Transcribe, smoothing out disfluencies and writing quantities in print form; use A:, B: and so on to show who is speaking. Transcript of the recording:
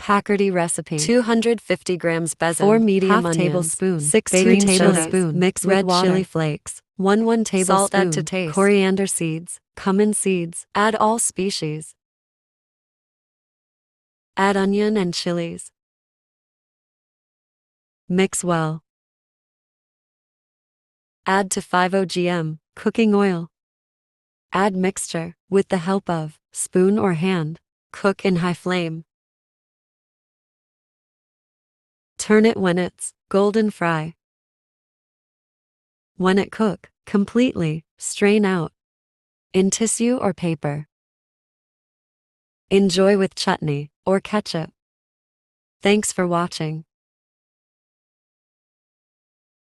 A: Pakordy recipe. 250 grams besan, 4 medium
B: half
A: onions,
B: tablespoon,
A: 6
B: green
A: green
B: tablespoon,
A: chilies, mix
B: with
A: red
B: water.
A: chili flakes, 1 tablespoon, salt add to taste, coriander seeds, cumin seeds, add all species. Add onion and chilies. Mix well. Add to 50 gm cooking oil. Add mixture with the help of spoon or hand. Cook in high flame. Turn it when it's golden fry. When it cook completely, strain out in tissue or paper. Enjoy with chutney or ketchup. Thanks for watching.